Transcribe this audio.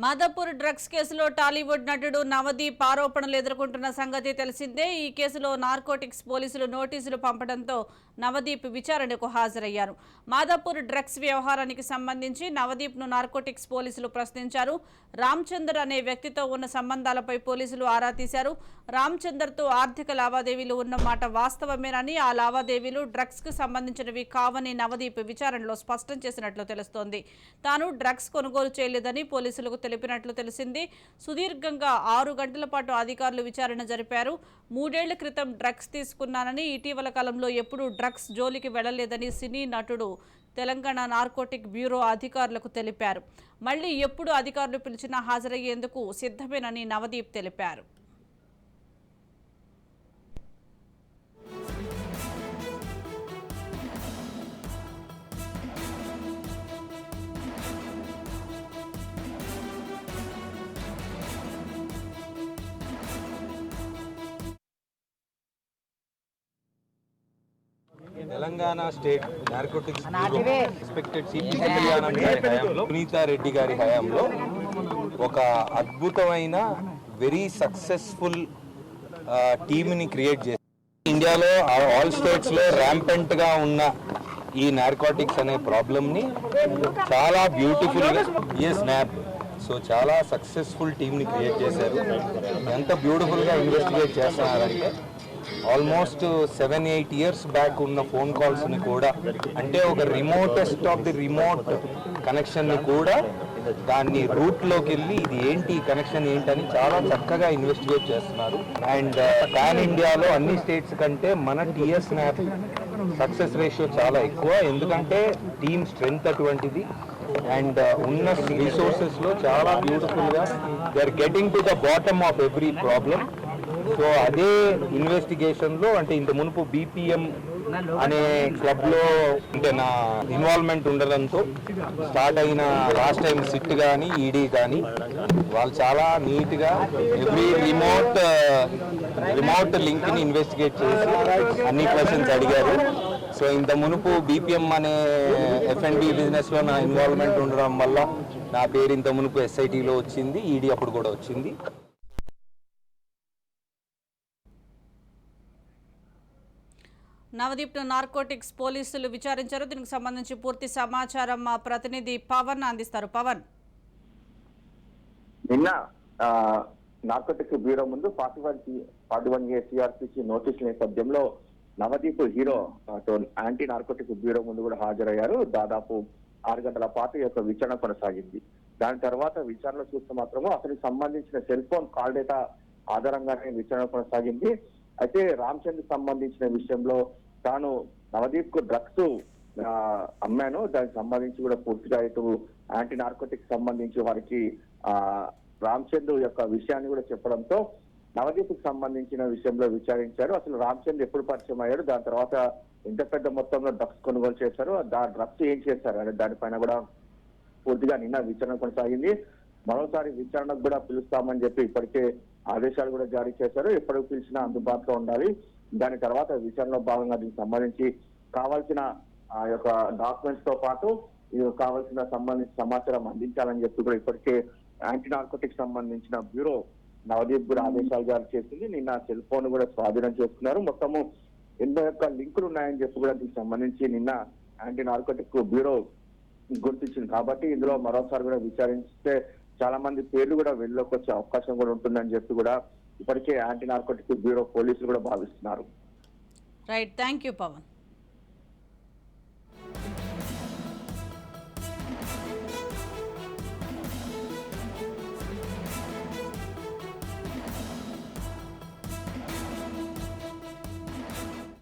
Madhapur drugs కేసులో టాలీవుడ్ నటుడు నవదీప్ ఆరోపణలు ఎదుర్కొంటున్న సంగతి తెలిసిందే. ఈ కేసులో నార్కోటిక్స్ పోలీసులు నోటీసులు పంపడంతో నవదీప్ విచారణకు హాజరయ్యారు. మాదాపూర్ డ్రగ్స్ వ్యవహారానికి సంబంధించి నవదీప్ను నార్కోటిక్స్ పోలీసులు ప్రశ్నించారు. రామచందర్ అనే వ్యక్తితో ఉన్న సంబంధాలపై పోలీసులు ఆరా తీశారు. రామచందర్తో ఆర్థిక లావాదేవీలు ఉన్నమాట వాస్తవమేనని, ఆ లావాదేవీలు డ్రగ్స్కు సంబంధించినవి కావని నవదీప్ విచారణలో స్పష్టం చేసినట్లు తెలుస్తోంది. తాను డ్రగ్స్ కొనుగోలు చేయలేదని పోలీసులకు తెలిపినట్లు తెలిసింది. సుదీర్ఘంగా 6 గంటల పాటు అధికారులు విచారణ జరిపారు. 3 ఏళ్ల క్రితం డ్రగ్స్ తీసుకున్నానని, ఇటీవల కాలంలో ఎప్పుడూ డ్రగ్స్ జోలికి వెళ్లలేదని సినీ నటుడు తెలంగాణ నార్కోటిక్ బ్యూరో అధికారులకు తెలిపారు. మళ్లీ ఎప్పుడు అధికారులు పిలిచినా హాజరయ్యేందుకు సిద్ధమేనని నవదీప్ తెలిపారు. Telangana state narcotics bureau expected CP కళ్యాణం గారి హయాంలో, సునీతా రెడ్డి గారి హయాంలో ఒక అద్భుతమైన వెరీ సక్సెస్ఫుల్ టీమ్ని క్రియేట్ చేసి ఇండియాలో ఆల్ స్టేట్స్లో ర్యాంపెంట్గా ఉన్న ఈ నార్కోటిక్స్ అనే ప్రాబ్లమ్ని చాలా బ్యూటిఫుల్గా స్నాప్ సో చాలా సక్సెస్ఫుల్ టీమ్ని క్రియేట్ చేశారు. ఎంత బ్యూటిఫుల్గా ఇన్వెస్టిగేట్ చేస్తున్నారంటే ఆల్మోస్ట్ 7-8 ఇయర్స్ బ్యాక్ ఉన్న ఫోన్ కాల్స్ని కూడా, అంటే ఒక రిమోటెస్ట్ ఆఫ్ ది రిమోట్ కనెక్షన్ని కూడా దాన్ని రూట్లోకి వెళ్ళి ఇది ఏంటి కనెక్షన్ ఏంటని చాలా చక్కగా ఇన్వెస్టిగేట్ చేస్తున్నారు. అండ్ పాన్ ఇండియాలో అన్ని స్టేట్స్ కంటే మన టీఎస్ స్నాప్ సక్సెస్ రేషియో చాలా ఎక్కువ, ఎందుకంటే టీమ్ స్ట్రెంగ్త్ అటువంటిది. అండ్ ఉన్న రిసోర్సెస్లో చాలా బ్యూటిఫుల్గా they are getting to the bottom of every problem. So అదే ఇన్వెస్టిగేషన్లో, అంటే ఇంత మునుపు బీపీఎం అనే క్లబ్లో అంటే నా ఇన్వాల్వ్మెంట్ ఉండడంతో స్టార్ట్ అయిన లాస్ట్ టైం సిట్ కానీ ఈడీ కానీ వాళ్ళు చాలా నీట్గా ఎవ్రీ రిమోట్ లింక్ని ఇన్వెస్టిగేట్ చేసి అన్ని క్వశ్చన్స్ అడిగారు. సో ఇంత మునుపు బీపీఎం అనే ఎఫ్ఎండ్బి బిజినెస్లో నా ఇన్వాల్వ్మెంట్ ఉండడం వల్ల నా పేరు ఇంత మునుపు ఎస్ఐటీలో వచ్చింది, ఈడీ అప్పుడు కూడా వచ్చింది. నవదీప్ను నార్కోటిక్స్ పోలీసులు విచారించారు. దీనికి సంబంధించి పూర్తి సమాచారం మా ప్రతినిధి పవన్ అందిస్తారు. పవన్, నిన్న నార్కోటిక్స్ బ్యూరో ముందు 41A సిఆర్పిసి నోటీసుల నేపథ్యంలో Navdeep hero anti narcotics bureau ముందు కూడా హాజరయ్యారు. దాదాపు 6 గంటల పాటు ఈ యొక్క విచారణ కొనసాగింది. దాని తర్వాత విచారణ చూస్తే మాత్రము అతనికి సంబంధించిన సెల్ ఫోన్ కాల్ డేటా ఆధారంగానే విచారణ కొనసాగింది. అయితే రామచంద్ర సంబంధించిన విషయంలో తాను నవదీప్ కు డ్రగ్స్ అమ్మాను, దానికి సంబంధించి కూడా పూర్తిగా ఇటు యాంటీ నార్కోటిక్స్ సంబంధించి వారికి రామచంద్ర యొక్క విషయాన్ని కూడా చెప్పడంతో నవదీప్ కు సంబంధించిన విషయంలో విచారించారు. అసలు రామచంద్ర ఎప్పుడు పరిచయం అయ్యారు, దాని తర్వాత ఎంత పెద్ద మొత్తంలో డ్రగ్స్ కొనుగోలు చేశారు, డ్రగ్స్ ఏం చేశారు అనే దానిపైన కూడా పూర్తిగా నిన్న విచారణ కొనసాగింది. మరోసారి విచారణకు కూడా పిలుస్తామని చెప్పి ఇప్పటికే ఆదేశాలు కూడా జారీ చేశారు. ఎప్పటికి పిలిచినా అందుబాటులో ఉండాలి. దాని తర్వాత విచారణలో భాగంగా దీనికి సంబంధించి కావాల్సిన ఆ యొక్క డాక్యుమెంట్స్ తో పాటు కావాల్సిన సంబంధించిన సమాచారం అందించాలని చెప్పి కూడా ఇప్పటికే యాంటీ నార్కోటిక్స్ సంబంధించిన బ్యూరో నవదీప్ కూడా ఆదేశాలు జారీ చేసింది. నిన్న సెల్ ఫోన్ కూడా స్వాధీనం చేసుకున్నారు. మొత్తము 80 లింకులు ఉన్నాయని చెప్పి కూడా దీనికి సంబంధించి నిన్న యాంటీ నార్కోటిక్ బ్యూరో గుర్తించింది. కాబట్టి ఇందులో మరోసారి కూడా విచారిస్తే చాలా మంది పేర్లు కూడా వెలుగులోకి వచ్చే అవకాశం కూడా ఉంటుందని చెప్పి కూడా ఇప్పటికే యాంటీ నార్కోటిక్ బ్యూరో పోలీసులు కూడా భావిస్తున్నారు. Right, thank you Pawan.